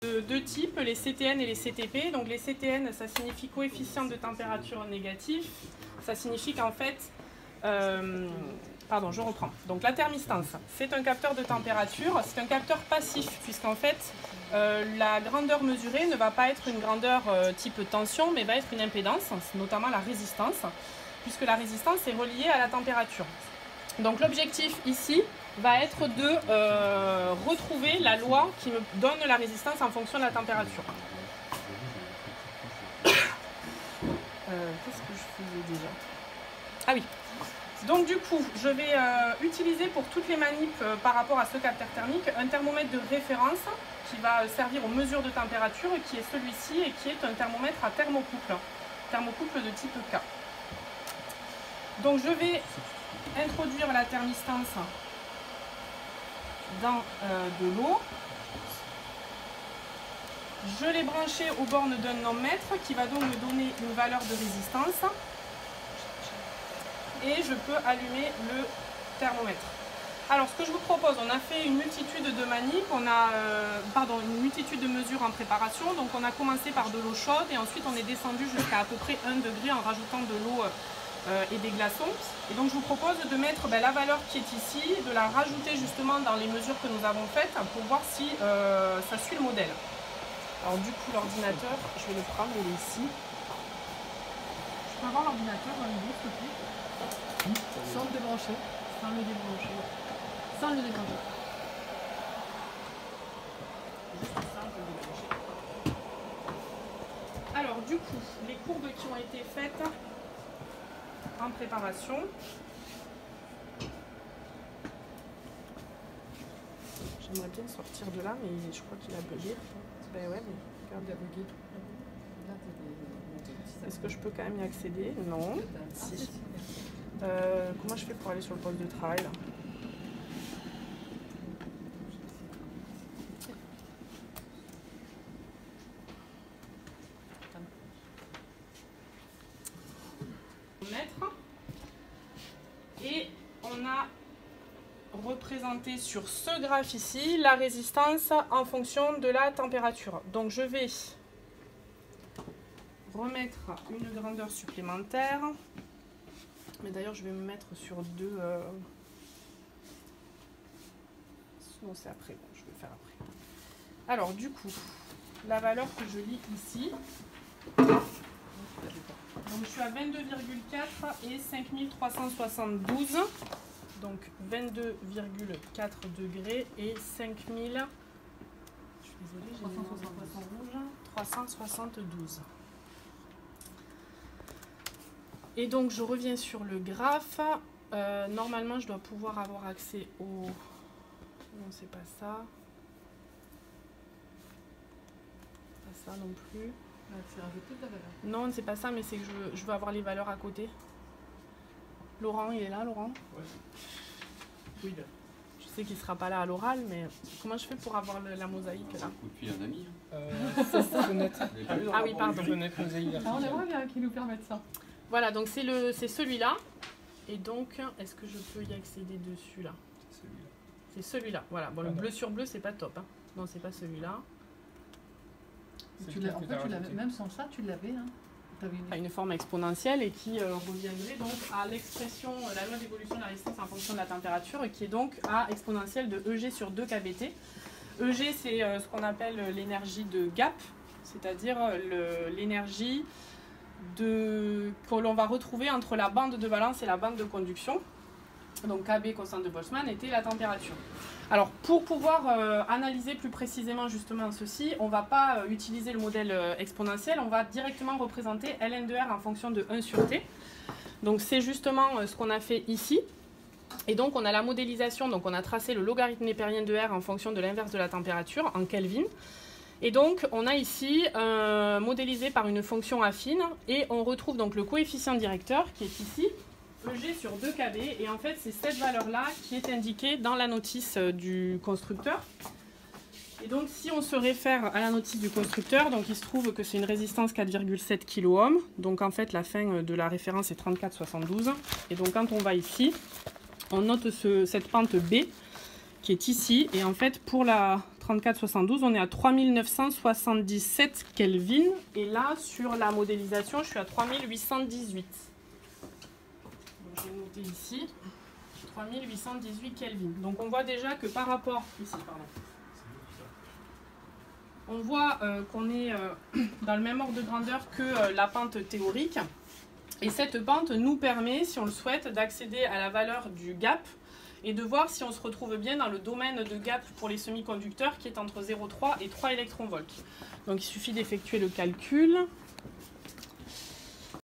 de deux types, les CTN et les CTP. Donc les CTN, ça signifie coefficient de température négatif. Ça signifie qu'en fait, pardon, je reprends. Donc la thermistance, c'est un capteur de température, c'est un capteur passif, puisqu'en fait, la grandeur mesurée ne va pas être une grandeur type tension, mais va être une impédance, notamment la résistance, puisque la résistance est reliée à la température. Donc l'objectif ici va être de retrouver la loi qui me donne la résistance en fonction de la température. Qu'est-ce que je faisais déjà? Ah oui. Donc du coup, je vais utiliser pour toutes les manips par rapport à ce capteur thermique un thermomètre de référence qui va servir aux mesures de température, qui est celui-ci et qui est un thermomètre à thermocouple de type K. Donc je vais introduire la thermistance dans de l'eau. Je l'ai branché aux bornes d'un ohmmètre qui va donc me donner une valeur de résistance. Et je peux allumer le thermomètre. Alors ce que je vous propose, on a fait une multitude de manips, une multitude de mesures en préparation. Donc on a commencé par de l'eau chaude et ensuite on est descendu jusqu'à peu près 1 degré en rajoutant de l'eau et des glaçons. Et donc je vous propose de mettre la valeur qui est ici, de la rajouter justement dans les mesures que nous avons faites pour voir si ça suit le modèle. Alors du coup l'ordinateur, je vais le prendre, il est ici. Je peux avoir l'ordinateur dans le livre, s'il te plaît? Sans le débrancher. Sans le débrancher. Sans le débrancher. Juste ça, je vais le débrancher. Alors du coup, les courbes qui ont été faites en préparation. J'aimerais bien sortir de là, mais je crois qu'il a bugué. Ben ouais, mais regarde, il a bugué tout. Est-ce que je peux quand même y accéder? Non. Si. Comment je fais pour aller sur le poste de travail là? Et on a représenté sur ce graphe ici la résistance en fonction de la température. Donc je vais remettre une grandeur supplémentaire. Mais d'ailleurs, je vais me mettre sur deux. Sinon, c'est après. Bon, je vais le faire après. Alors, du coup, la valeur que je lis ici. Donc, je suis à 22,4 et 5372. Donc, 22,4 degrés et 5000. Je suis désolée, j'ai 372. Et donc je reviens sur le graphe. Normalement je dois pouvoir avoir accès au... Non, c'est pas ça. Pas ça non plus. Non, c'est pas ça, mais c'est que je veux avoir les valeurs à côté. Laurent, il est là, Laurent? Ouais. Oui, là. Je sais qu'il sera pas là à l'oral, mais comment je fais pour avoir la mosaïque là? Puis un ami. C'est ça. Ah oui, pardon. On aimerait bien qu'ils nous permettent ça. Voilà, donc c'est celui-là. Et donc, est-ce que je peux y accéder dessus là? C'est celui-là. Voilà. Bon, le bleu sur bleu, c'est pas top. Hein. Non, c'est pas celui-là. En fait, tu l'avais, même sans ça, tu l'avais. Hein. Une forme exponentielle et qui reviendrait donc à l'expression, la loi d'évolution de la résistance en fonction de la température, qui est donc à exponentielle de EG sur 2 kBT. EG, c'est ce qu'on appelle l'énergie de gap, c'est-à-dire l'énergie que l'on va retrouver entre la bande de valence et la bande de conduction. Donc KB, constante de Boltzmann, était la température. Alors pour pouvoir analyser plus précisément justement ceci, on ne va pas utiliser le modèle exponentiel, on va directement représenter ln de R en fonction de 1 sur T. Donc c'est justement ce qu'on a fait ici. Et donc on a la modélisation, donc on a tracé le logarithme népérien de R en fonction de l'inverse de la température en Kelvin. Et donc, on a ici modélisé par une fonction affine et on retrouve donc le coefficient directeur qui est ici, EG sur 2 kB. Et en fait, c'est cette valeur-là qui est indiquée dans la notice du constructeur. Et donc, si on se réfère à la notice du constructeur, donc il se trouve que c'est une résistance 4,7 kΩ. Donc, en fait, la fin de la référence est 34,72. Et donc, quand on va ici, on note cette pente B qui est ici. Et en fait, pour la 3472, on est à 3977 Kelvin. Et là, sur la modélisation, je suis à 3818. Donc, je vais noter ici 3818 Kelvin. Donc on voit déjà que par rapport... Ici, pardon. On voit qu'on est dans le même ordre de grandeur que la pente théorique. Et cette pente nous permet, si on le souhaite, d'accéder à la valeur du gap et de voir si on se retrouve bien dans le domaine de gap pour les semi-conducteurs qui est entre 0,3 et 3 électronvolts. Donc il suffit d'effectuer le calcul.